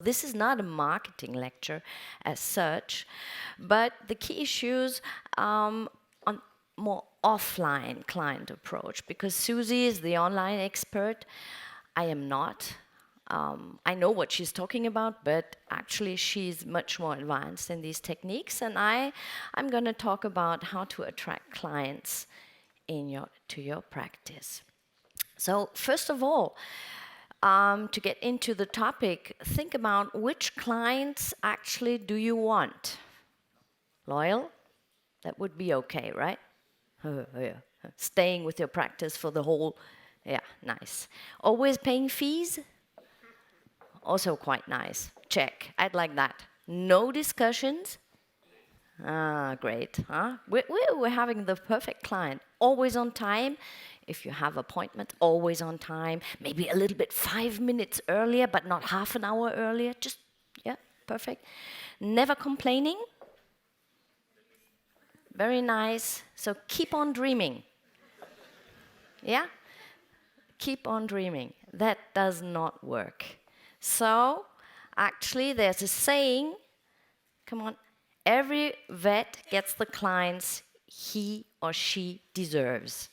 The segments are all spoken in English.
This is not a marketing lecture as such, but the key issues on more offline client approach, because Susie is the online expert. I am not. I know what she's talking about, but actually she's much more advanced in these techniques, and I'm going to talk about how to attract clients to your practice. So first of all, to get into the topic, think about which clients actually do you want. Loyal? That would be okay, right? Yeah. Staying with your practice for the whole, yeah, nice. Always paying fees? Also quite nice. Check. I'd like that. No discussions? Ah, great. Huh? We're having the perfect client. Always on time. If you have appointment, always on time. Maybe a little bit 5 minutes earlier, but not half an hour earlier. Just, yeah, perfect. Never complaining. Very nice. So keep on dreaming. Yeah? Keep on dreaming. That does not work. So, actually, there's a saying, come on, every vet gets the clients he or she deserves.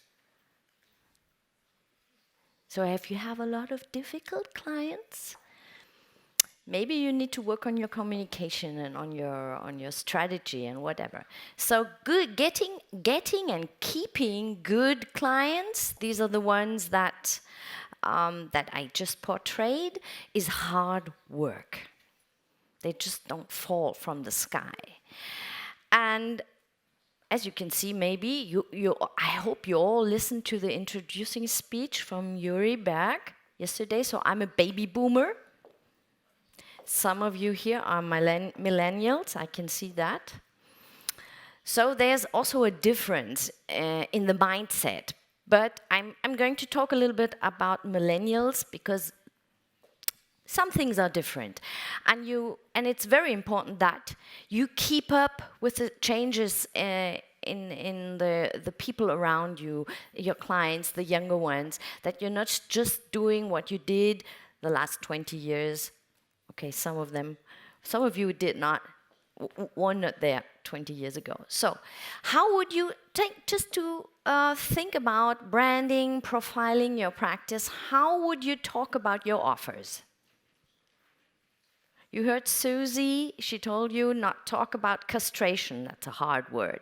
So if you have a lot of difficult clients, maybe you need to work on your communication and on your strategy and whatever. So getting and keeping good clients, these are the ones that that I just portrayed, is hard work. They just don't fall from the sky. And as you can see, maybe I hope you all listened to the introducing speech from Yuri Berg yesterday. So I'm a baby boomer. Some of you here are millennials. I can see that. So there's also a difference in the mindset. But I'm going to talk a little bit about millennials because some things are different, and it's very important that you keep up with the changes in the people around you, your clients, the younger ones, that you're not just doing what you did the last 20 years. Okay, some of you did not, were not there 20 years ago. So how would you just to think about branding, profiling your practice, how would you talk about your offers? You heard Susie, she told you not talk about castration. That's a hard word.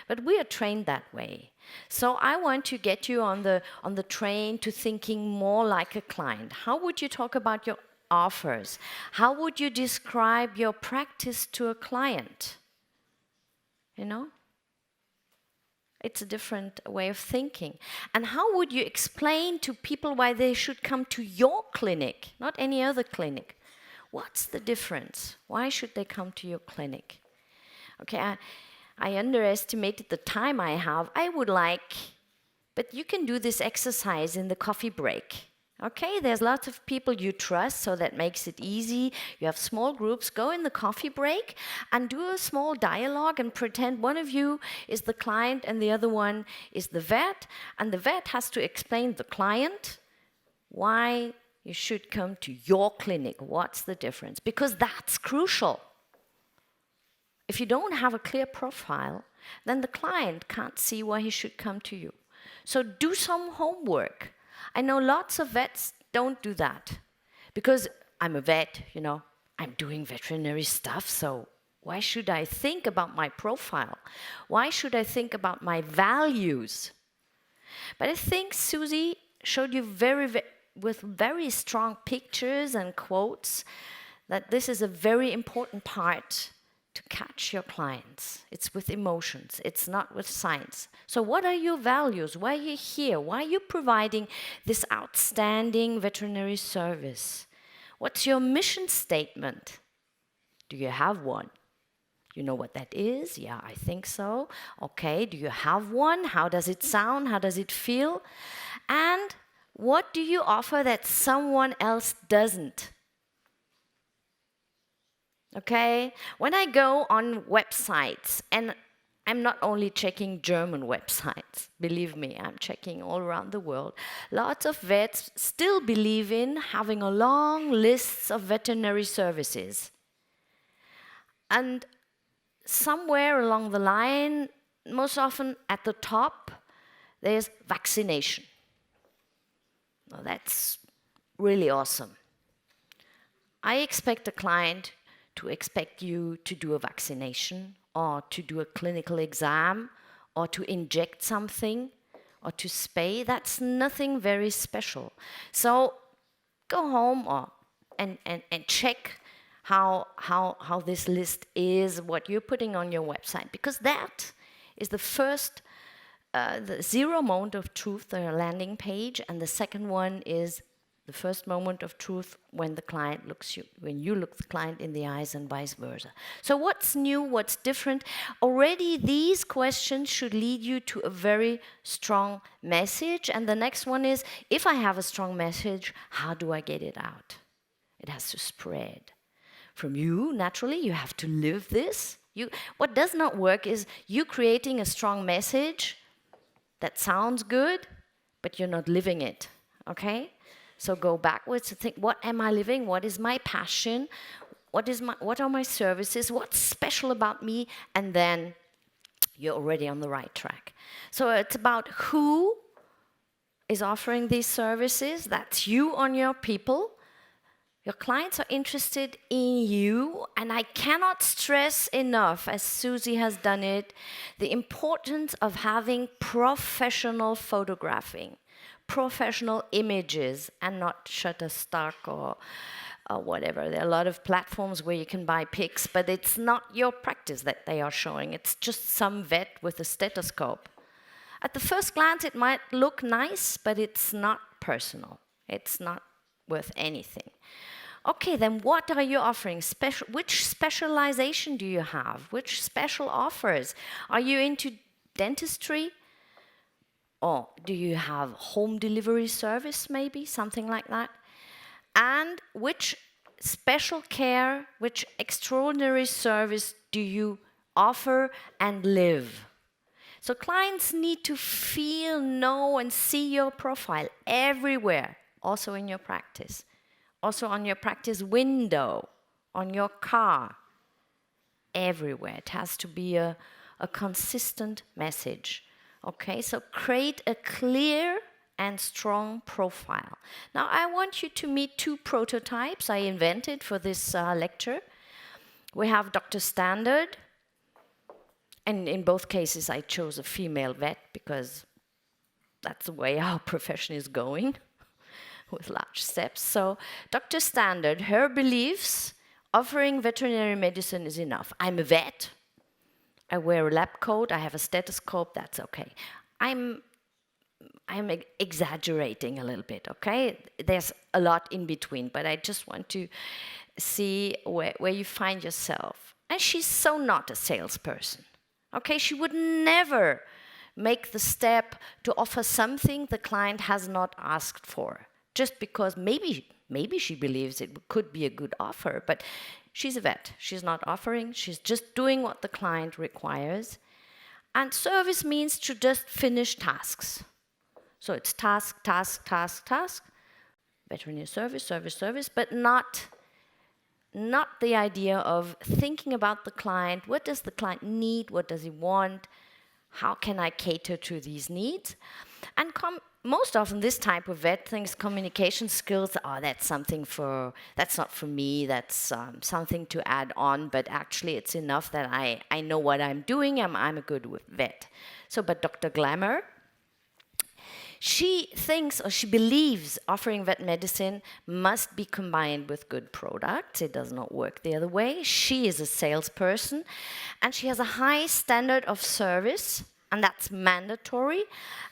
But we are trained that way. So I want to get you on the train to thinking more like a client. How would you talk about your offers? How would you describe your practice to a client? You know? It's a different way of thinking. And how would you explain to people why they should come to your clinic, not any other clinic? What's the difference? Why should they come to your clinic? Okay, I underestimated the time I have. I would like, but you can do this exercise in the coffee break. Okay, there's lots of people you trust, so that makes it easy. You have small groups. Go in the coffee break and do a small dialogue and pretend one of you is the client and the other one is the vet. And the vet has to explain the client why you should come to your clinic. What's the difference? Because that's crucial. If you don't have a clear profile, then the client can't see why he should come to you. So do some homework. I know lots of vets don't do that. Because I'm a vet, you know, I'm doing veterinary stuff, so why should I think about my profile? Why should I think about my values? But I think Susie showed you with very strong pictures and quotes that this is a very important part to catch your clients. It's with emotions, it's not with science. So what are your values? Why are you here? Why are you providing this outstanding veterinary service? What's your mission statement? Do you have one? You know what that is? Yeah, I think so. Okay, do you have one? How does it sound? How does it feel? And what do you offer that someone else doesn't? Okay? When I go on websites and I'm not only checking German websites, believe me, I'm checking all around the world. Lots of vets still believe in having a long list of veterinary services. And somewhere along the line, most often at the top, there's vaccination. Now that's really awesome. I expect a client to expect you to do a vaccination or to do a clinical exam or to inject something or to spay. That's nothing very special. So go home and check how this list is, what you're putting on your website, because that is the first, the zero moment of truth, the landing page, and the second one is the first moment of truth when the client looks you, when you look the client in the eyes, and vice versa. So what's new, what's different? Already these questions should lead you to a very strong message. And the next one is, if I have a strong message, how do I get it out? It has to spread. From you, naturally, you have to live this. What does not work is you creating a strong message that sounds good, but you're not living it, okay? So go backwards to think, what am I living? What is my passion? What are my services? What's special about me? And then you're already on the right track. So it's about who is offering these services. That's you on your people. Your clients are interested in you, and I cannot stress enough, as Susie has done it, the importance of having professional photographing, professional images, and not Shutterstock or whatever. There are a lot of platforms where you can buy pics, but it's not your practice that they are showing. It's just some vet with a stethoscope. At the first glance, it might look nice, but it's not personal. It's not worth anything. Okay, then what are you offering? Which specialization do you have? Which special offers? Are you into dentistry? Or do you have home delivery service, maybe? Something like that. And which special care, which extraordinary service do you offer and live? So clients need to feel, know, and see your profile everywhere, also in your practice. Also on your practice window, on your car, everywhere. It has to be a consistent message. Okay, so create a clear and strong profile. Now I want you to meet two prototypes I invented for this lecture. We have Dr. Standard, and in both cases I chose a female vet because that's the way our profession is going. With large steps. So Dr. Standard, her beliefs, offering veterinary medicine is enough. I'm a vet. I wear a lab coat. I have a stethoscope. That's okay. I'm exaggerating a little bit, okay? There's a lot in between, but I just want to see where you find yourself. And she's so not a salesperson, okay? She would never make the step to offer something the client has not asked for. Just because maybe she believes it could be a good offer, but she's a vet. She's not offering, she's just doing what the client requires. And service means to just finish tasks. So it's task, task, task, task, veterinary service, service, service, but not the idea of thinking about the client. What does the client need? What does he want? How can I cater to these needs? And most often this type of vet thinks communication skills, that's not for me, that's something to add on, but actually it's enough that I know what I'm doing, I'm a good vet. So, but Dr. Glamour, she thinks, or she believes, offering vet medicine must be combined with good products. It does not work the other way. She is a salesperson, and she has a high standard of service, and that's mandatory.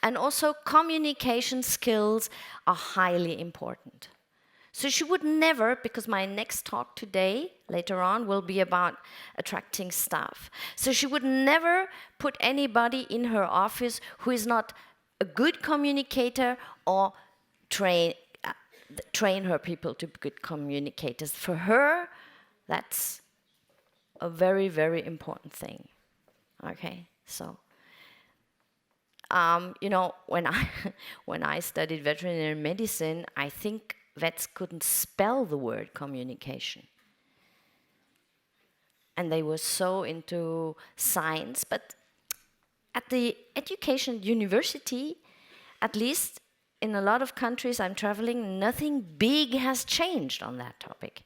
And also communication skills are highly important. So she would never, because my next talk today, later on, will be about attracting staff. So she would never put anybody in her office who is not a good communicator or train her people to be good communicators. For her, that's a very, very important thing. Okay? So, you know, when I when I studied veterinary medicine, I think vets couldn't spell the word communication. And they were so into science, but at the education university, at least in a lot of countries I'm traveling, nothing big has changed on that topic.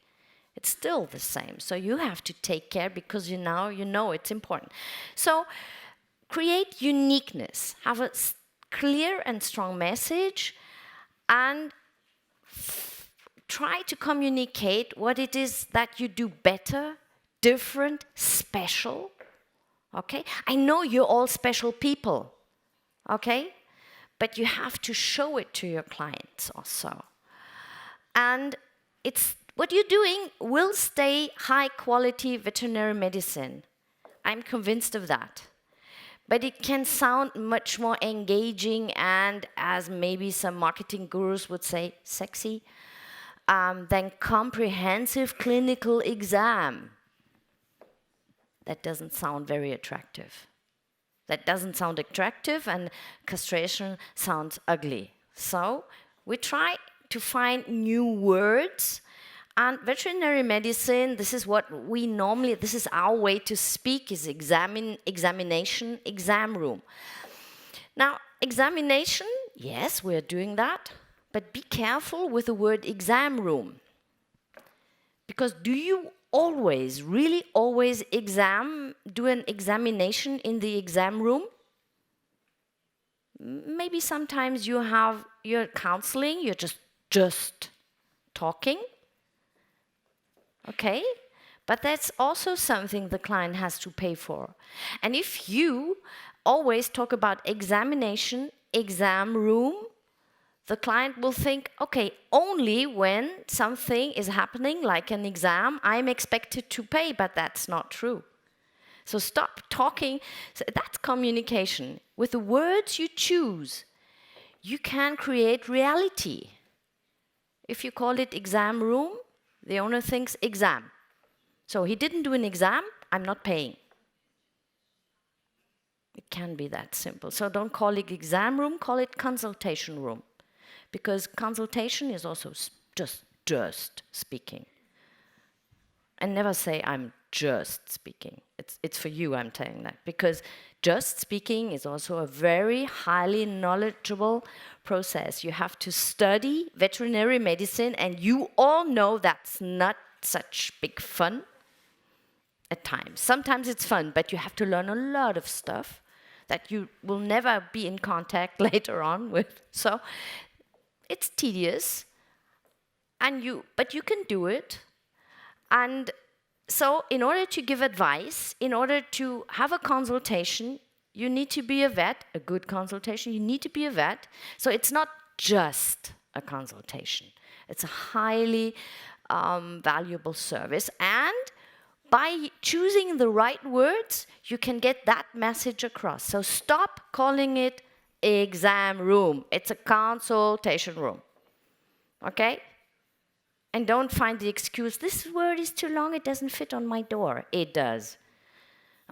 It's still the same. So you have to take care because you know it's important. So create uniqueness, have a clear and strong message, and try to communicate what it is that you do better, different, special. Okay? I know you're all special people. Okay? But you have to show it to your clients also. And it's what you're doing will stay high quality veterinary medicine. I'm convinced of that. But it can sound much more engaging and, as maybe some marketing gurus would say, sexy, than comprehensive clinical exam. That doesn't sound very attractive. That doesn't sound attractive, and castration sounds ugly. So we try to find new words. And veterinary medicine, this is what we normally, this is our way to speak, is examination, exam room. Now, examination, yes, we're doing that, but be careful with the word exam room. Because do you always, really always do an examination in the exam room? Maybe sometimes you're counseling, you're just talking. Okay? But that's also something the client has to pay for. And if you always talk about examination, exam room, the client will think, okay, only when something is happening, like an exam, I'm expected to pay, but that's not true. So stop talking. So that's communication. With the words you choose, you can create reality. If you call it exam room, the owner thinks exam. So he didn't do an exam, I'm not paying. It can be that simple. So don't call it exam room, call it consultation room. Because consultation is also just speaking. And never say, I'm just speaking. It's for you I'm saying that. Because just speaking is also a very highly knowledgeable process. You have to study veterinary medicine, and you all know that's not such big fun at times. Sometimes it's fun, but you have to learn a lot of stuff that you will never be in contact later on with. So it's tedious, but you can do it. And so in order to give advice, in order to have a consultation, you need to be a vet, a good consultation, you need to be a vet. So it's not just a consultation. It's a highly valuable service. And by choosing the right words, you can get that message across. So stop calling it exam room. It's a consultation room. Okay? And don't find the excuse, this word is too long, it doesn't fit on my door. It does.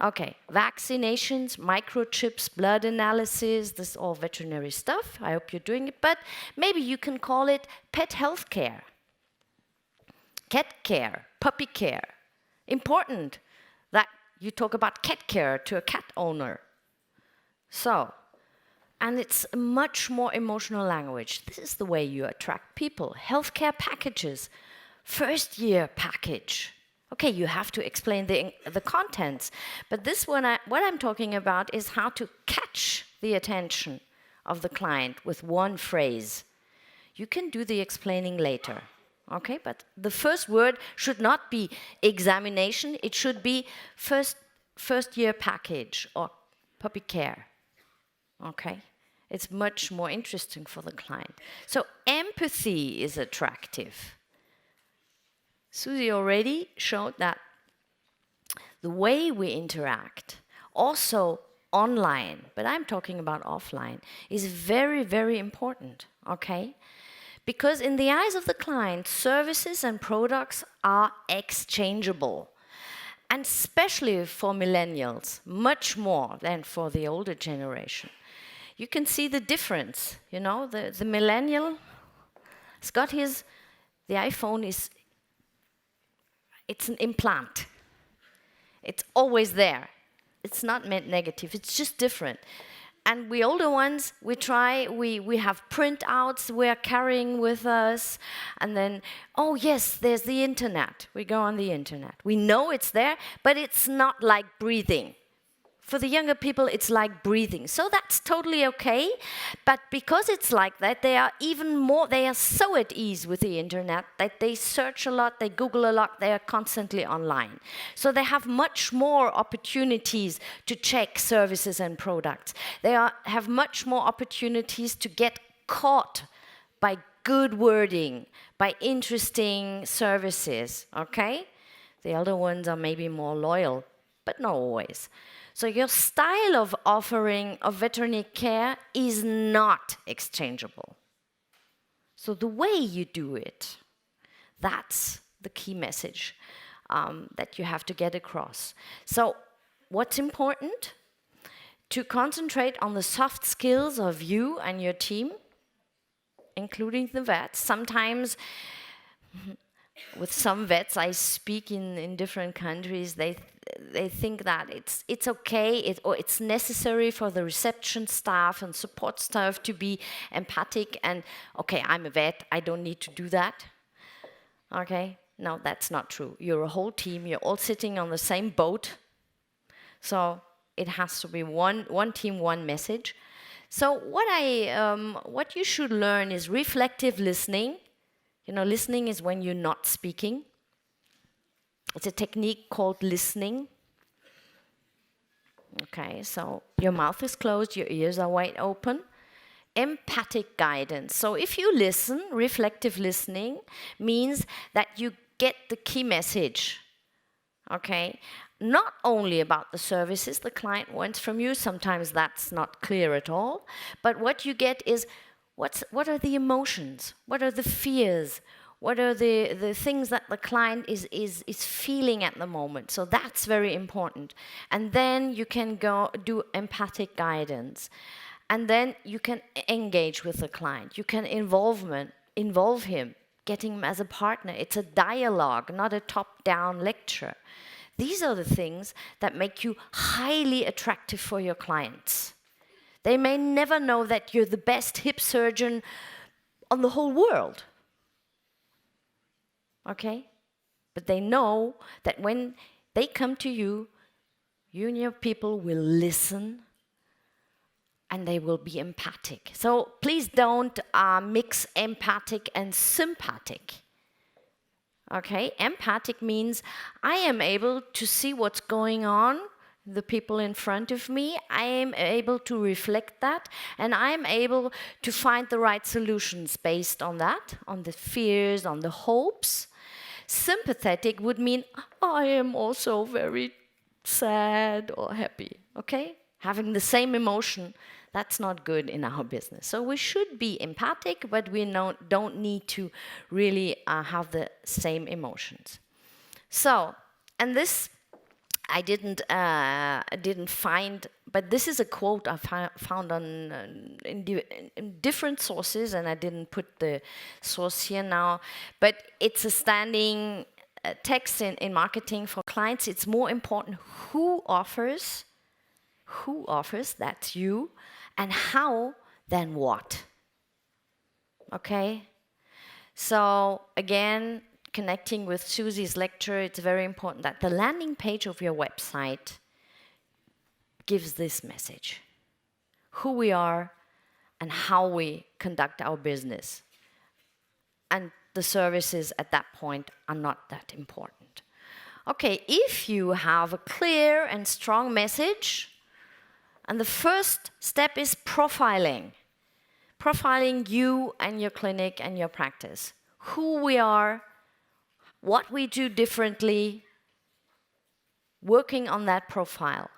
Okay, vaccinations, microchips, blood analysis, this is all veterinary stuff. I hope you're doing it. But maybe you can call it pet health care, cat care, puppy care. Important that you talk about cat care to a cat owner. So, and it's a much more emotional language. This is the way you attract people. Healthcare packages, first year package. Okay, you have to explain the contents. But this one, what I'm talking about is how to catch the attention of the client with one phrase. You can do the explaining later. Okay, but the first word should not be examination. It should be first year package or puppy care. Okay, it's much more interesting for the client. So empathy is attractive. Susie already showed that the way we interact, also online, but I'm talking about offline, is very, very important, okay? Because in the eyes of the client, services and products are exchangeable. And especially for millennials, much more than for the older generation. You can see the difference, you know, the millennial has got the iPhone it's an implant. It's always there. It's not meant negative, it's just different. And we older ones, we have printouts we're carrying with us, and then, oh yes, there's the internet. We go on the internet. We know it's there, but it's not like breathing. For the younger people, it's like breathing. So that's totally okay. But because it's like that, they are so at ease with the internet that they search a lot, they Google a lot, they are constantly online. So they have much more opportunities to check services and products. They have much more opportunities to get caught by good wording, by interesting services, okay? The elder ones are maybe more loyal, but not always. So your style of offering of veterinary care is not exchangeable. So the way you do it, that's the key message that you have to get across. So what's important? To concentrate on the soft skills of you and your team, including the vets. Sometimes with some vets I speak in different countries, they think that it's okay, or it's necessary for the reception staff and support staff to be empathic, and okay, I'm a vet, I don't need to do that. Okay, no, that's not true. You're a whole team, you're all sitting on the same boat, so it has to be one team, one message. So what you should learn is reflective listening. You know, listening is when you're not speaking. It's a technique called listening. Okay, so your mouth is closed, your ears are wide open. Empathic guidance. So if you listen, reflective listening means that you get the key message. Okay, not only about the services the client wants from you, sometimes that's not clear at all, but what you get is what are the emotions, what are the fears, what are the things that the client is feeling at the moment. So that's very important. And then you can go do empathic guidance. And then you can engage with the client. You can involve him, getting him as a partner. It's a dialogue, not a top-down lecture. These are the things that make you highly attractive for your clients. They may never know that you're the best hip surgeon on the whole world. Okay? But they know that when they come to you, you and your people will listen and they will be empathic. So please don't mix empathic and sympathetic. Okay? Empathic means I am able to see what's going on, the people in front of me, I am able to reflect that, and I am able to find the right solutions based on that, on the fears, on the hopes. Sympathetic would mean, I am also very sad or happy, okay? Having the same emotion, that's not good in our business. So we should be empathic, but we don't need to really have the same emotions. So, and this I didn't find, but this is a quote I found in different sources, and I didn't put the source here now, but it's a standing text in marketing for clients. It's more important who offers, that's you, and how than what. Okay? So again, connecting with Susie's lecture, it's very important that the landing page of your website gives this message. Who we are and how we conduct our business. And the services at that point are not that important. Okay, if you have a clear and strong message, and the first step is profiling. Profiling you and your clinic and your practice. Who we are, what we do differently, working on that profile.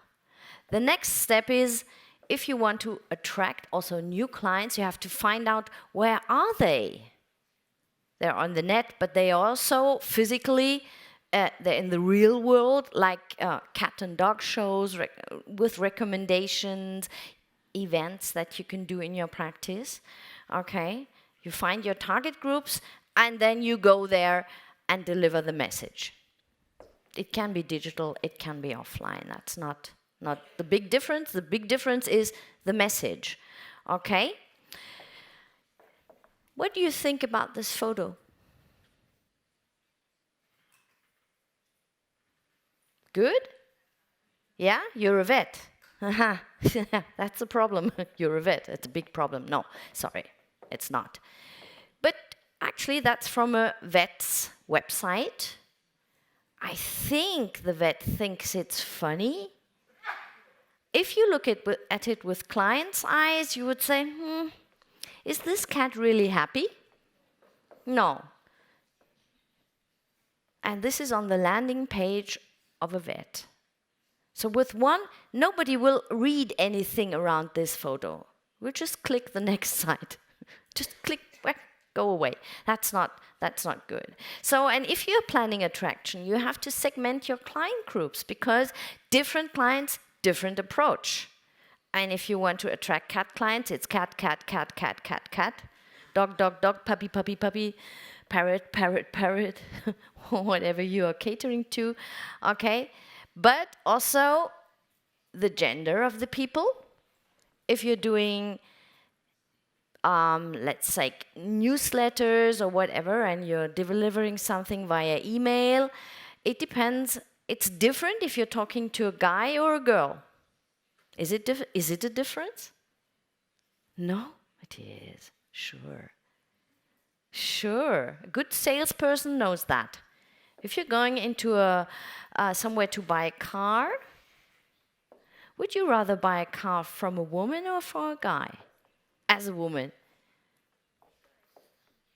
The next step is, if you want to attract also new clients, you have to find out where are they. They're on the net, but they are also physically they're in the real world, like cat and dog shows with recommendations, events that you can do in your practice. Okay, you find your target groups, and then you go there and deliver the message. It can be digital, it can be offline. That's not the big difference. The big difference is the message. Okay? What do you think about this photo? Good? Yeah? You're a vet. That's a problem. You're a vet. It's a big problem. No, sorry, it's not. But actually, that's from a vet's website. I think the vet thinks it's funny. If you look at it with clients' eyes, you would say, is this cat really happy? No. And this is on the landing page of a vet. So with one, nobody will read anything around this photo. We'll just click the next site. Just click, go away. That's not good. So, and if you're planning attraction, you have to segment your client groups, because different clients, different approach. And if you want to attract cat clients, it's cat, cat, cat, cat, cat, cat, dog, dog, dog, puppy, puppy, puppy, parrot, parrot, parrot, whatever you are catering to, okay? But also the gender of the people. If you're doing, let's say, newsletters or whatever, and you're delivering something via email, it depends. It's different if you're talking to a guy or a girl. Is it a difference? No, it is. Sure. Sure. A good salesperson knows that. If you're going into somewhere to buy a car, would you rather buy a car from a woman or from a guy? As a woman.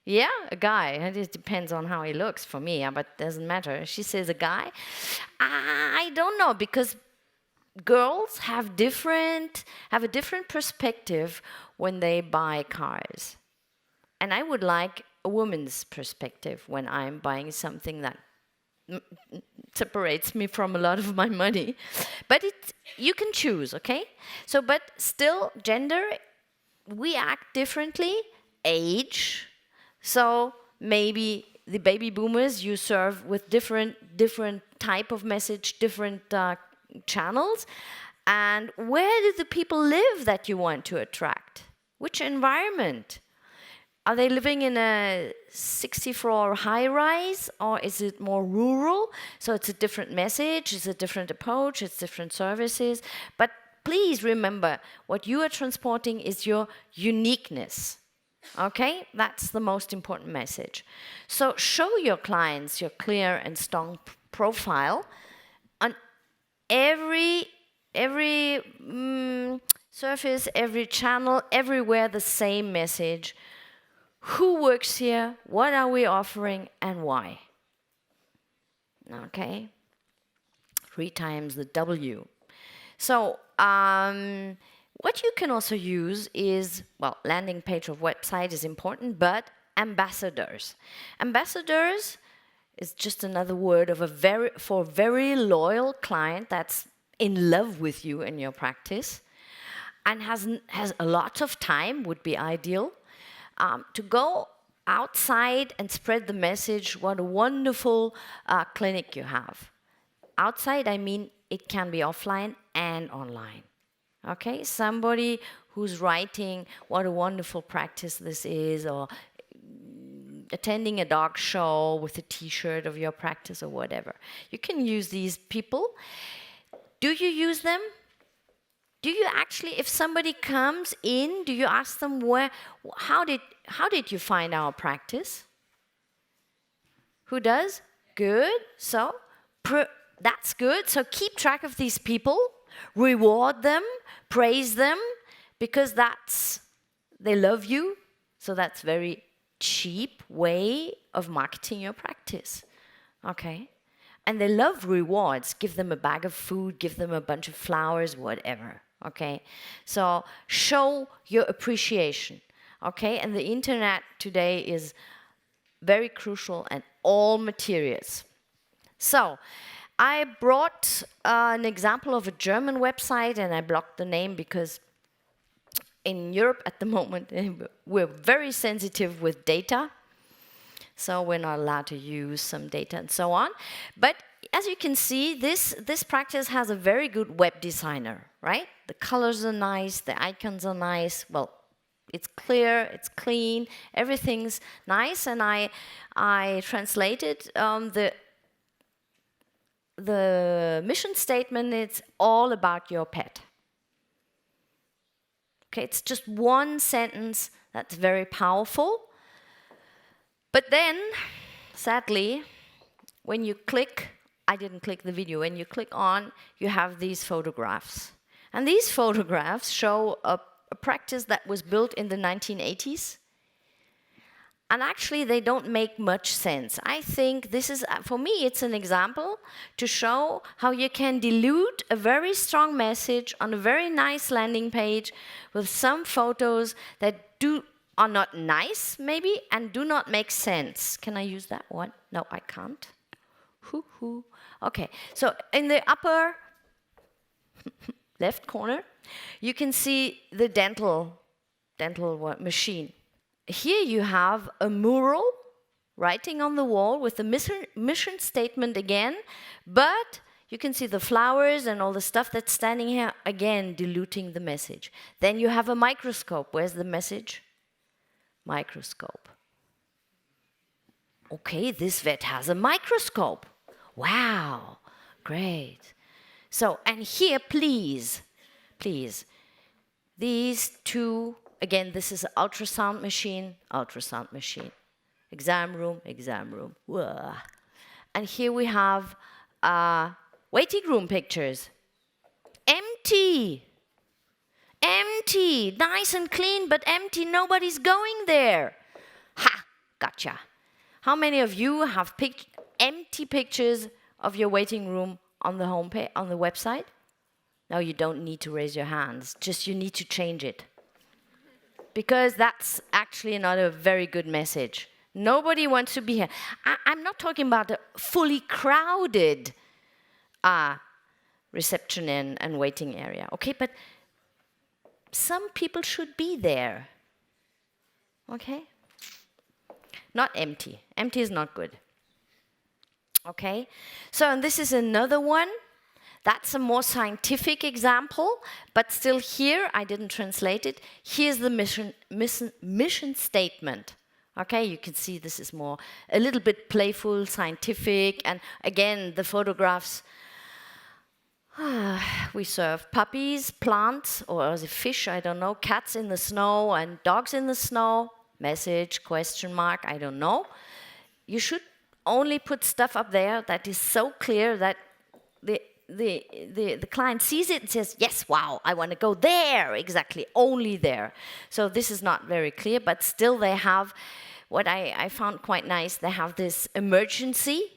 Yeah, a guy. And it depends on how he looks for me, but it doesn't matter. She says a guy. I don't know, because girls have a different perspective when they buy cars. And I would like a woman's perspective when I'm buying something that separates me from a lot of my money. But you can choose, okay? So, but still, gender, we act differently. Age, so maybe the baby boomers you serve with different type of message, different channels. And where do the people live that you want to attract? Which environment? Are they living in a 60-floor high-rise, or is it more rural? So it's a different message, it's a different approach, it's different services. But please remember, what you are transporting is your uniqueness. Okay? That's the most important message. So show your clients your clear and strong profile on every surface, every channel, everywhere the same message. Who works here? What are we offering? And why? Okay? 3 times the W. So, what you can also use is, well, landing page of website is important, but ambassadors. Ambassadors is just another word of for a very loyal client that's in love with you and your practice, and has a lot of time, would be ideal, to go outside and spread the message, what a wonderful clinic you have. Outside, I mean, it can be offline and online. Okay, somebody who's writing what a wonderful practice this is, or attending a dog show with a t-shirt of your practice or whatever. You can use these people. Do you use them? Do you actually, if somebody comes in, do you ask them how did you find our practice? Who does? Good. So that's good. So keep track of these people, reward them, praise them, because they love you. So that's very cheap way of marketing your practice. Okay? And they love rewards. Give them a bag of food, give them a bunch of flowers, whatever. Okay? So show your appreciation. Okay? And the internet today is very crucial, and all materials. So, I brought an example of a German website, and I blocked the name because in Europe at the moment, we're very sensitive with data. So we're not allowed to use some data and so on. But as you can see, this practice has a very good web designer, right? The colors are nice, the icons are nice. Well, it's clear, it's clean, everything's nice. And I translated the mission statement. It's all about your pet. Okay, it's just one sentence that's very powerful. But then, sadly, when you click, I didn't click the video, when you click on, you have these photographs. And these photographs show a practice that was built in the 1980s. And actually, they don't make much sense. I think this is, for me, it's an example to show how you can dilute a very strong message on a very nice landing page with some photos that are not nice, maybe, and do not make sense. Can I use that one? No, I can't. Hoo-hoo. Okay, so in the upper left corner, you can see the dental machine. Here you have a mural writing on the wall with the mission statement again, but you can see the flowers and all the stuff that's standing here, again, diluting the message. Then you have a microscope. Where's the message? Microscope. Okay, this vet has a microscope. Wow, great. So, and here, please, these two, again, this is an ultrasound machine. Exam room. Whoa. And here we have waiting room pictures. Empty, nice and clean, but empty, nobody's going there. Ha, gotcha. How many of you have empty pictures of your waiting room on the homepage, on the website? No, you don't need to raise your hands, just you need to change it. Because that's actually not a very good message. Nobody wants to be here. I'm not talking about a fully crowded reception and waiting area, okay? But some people should be there, okay? Not empty. Empty is not good, okay? So, and this is another one. That's a more scientific example, but still here, I didn't translate it. Here's the mission statement. Okay, you can see this is more, a little bit playful, scientific, and again, the photographs. We serve puppies, plants, or is it fish, I don't know, cats in the snow and dogs in the snow. Message, question mark, I don't know. You should only put stuff up there that is so clear that the client sees it and says, yes, wow, I want to go there, exactly, only there. So this is not very clear, but still they have, what I found quite nice, they have this emergency.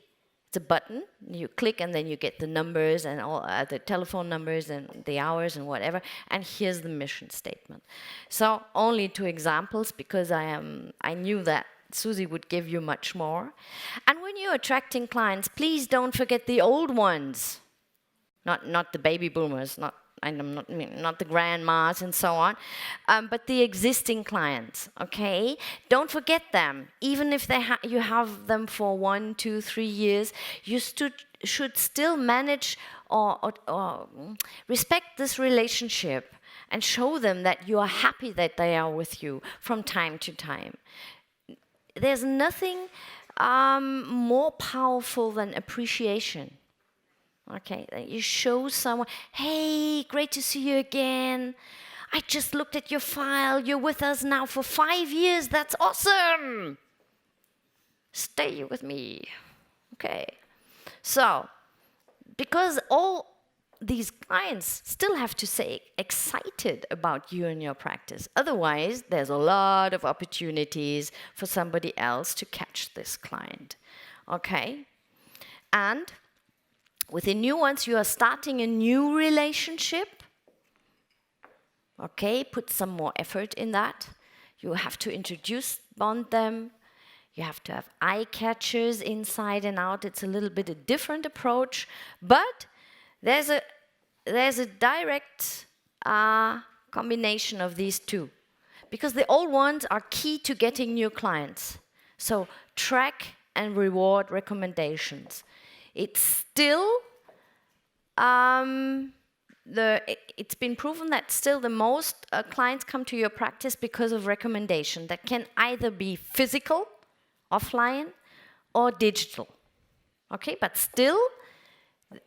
It's a button, you click and then you get the numbers and all the telephone numbers and the hours and whatever, and here's the mission statement. So only 2 examples because I knew that Susie would give you much more. And when you're attracting clients, please don't forget the old ones. Not the baby boomers, not the grandmas and so on, but the existing clients, okay? Don't forget them. Even if you have them for 1, 2, 3 years, you should still manage or respect this relationship and show them that you are happy that they are with you from time to time. There's nothing more powerful than appreciation. Okay, you show someone, hey, great to see you again. I just looked at your file. You're with us now for 5 years. That's awesome. Stay with me. Okay. So, because all these clients still have to say excited about you and your practice. Otherwise, there's a lot of opportunities for somebody else to catch this client. Okay? And with the new ones, you are starting a new relationship. Okay, put some more effort in that. You have to bond them. You have to have eye catchers inside and out. It's a little bit a different approach, but there's a direct combination of these two, because the old ones are key to getting new clients. So track and reward recommendations. It's still it's been proven that still the most clients come to your practice because of recommendation that can either be physical, offline, or digital. Okay, but still,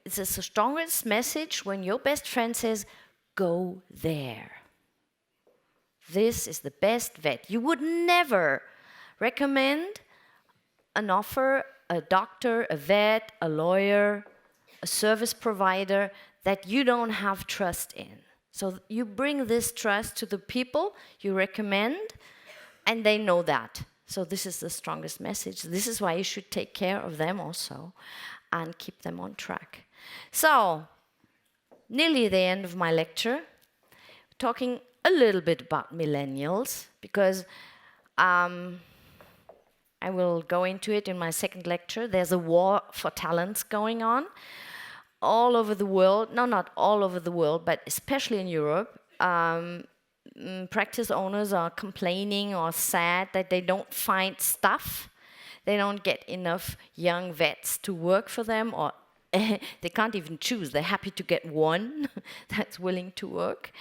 it's the strongest message when your best friend says, go there. This is the best vet. You would never recommend an offer, a doctor, a vet, a lawyer, a service provider that you don't have trust in. So you bring this trust to the people you recommend, and they know that. So this is the strongest message. This is why you should take care of them also and keep them on track. So, nearly the end of my lecture, talking a little bit about millennials, because I will go into it in my second lecture. There's a war for talents going on all over the world. No, not all over the world, but especially in Europe. Practice owners are complaining or sad that they don't find staff. They don't get enough young vets to work for them, or they can't even choose. They're happy to get one that's willing to work.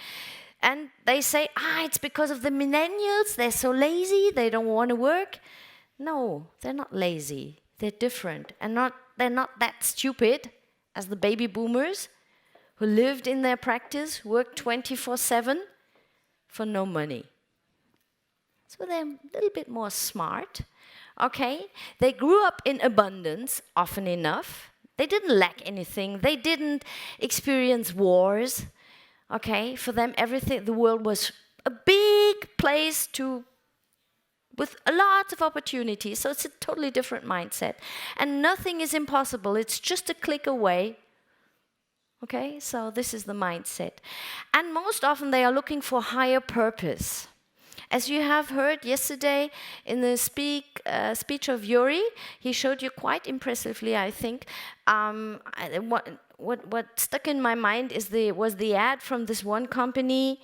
And they say, it's because of the millennials. They're so lazy. They don't want to work. No, they're not lazy. They're different. And they're not that stupid as the baby boomers who lived in their practice, worked 24/7 for no money. So they're a little bit more smart. Okay? They grew up in abundance often enough. They didn't lack anything. They didn't experience wars. Okay? For them, everything, the world was a big place with a lot of opportunities. So it's a totally different mindset. And nothing is impossible. It's just a click away. Okay? So this is the mindset. And most often they are looking for higher purpose. As you have heard yesterday in the speech of Yuri, he showed you quite impressively, I think. What stuck in my mind was the ad from this one company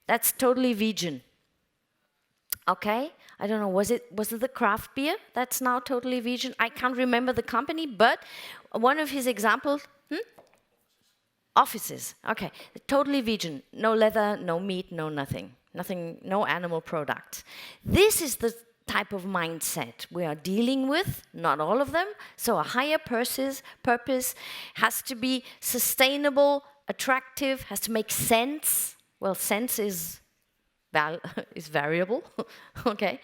that's totally vegan. Okay, I don't know. Was it the craft beer that's now totally vegan? I can't remember the company, but one of his examples. Offices. Okay, totally vegan. No leather, no meat, no nothing. Nothing, no animal products. This is the type of mindset we are dealing with, not all of them. So a higher purpose has to be sustainable, attractive, has to make sense. Well, sense is variable, okay?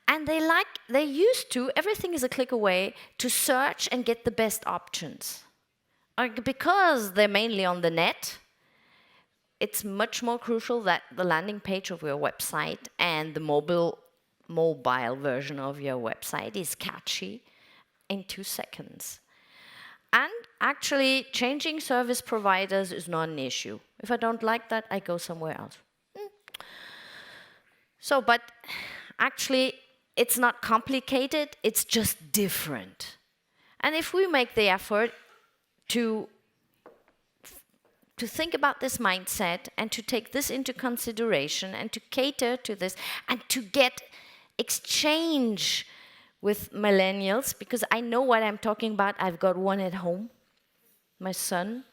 And they're used to, everything is a click away, to search and get the best options. Because they're mainly on the net, it's much more crucial that the landing page of your website and the mobile version of your website is catchy in 2 seconds. And actually, changing service providers is not an issue. If I don't like that, I go somewhere else. So, but actually, it's not complicated, it's just different. And if we make the effort to think about this mindset and to take this into consideration and to cater to this and to get exchange with millennials, because I know what I'm talking about. I've got one at home, my son.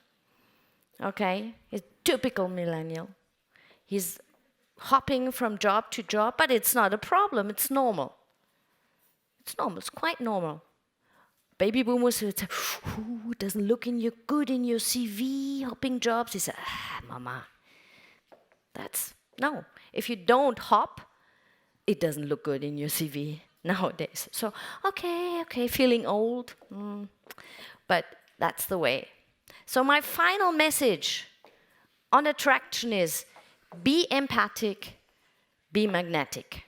Okay, he's typical millennial. He's hopping from job to job, but it's not a problem. It's normal. It's normal. It's quite normal. Baby boomers would say, it doesn't look good in your CV, hopping jobs. He said, mama, no. If you don't hop, it doesn't look good in your CV nowadays. So, okay, feeling old. But that's the way. So my final message on attraction is, be empathic, be magnetic.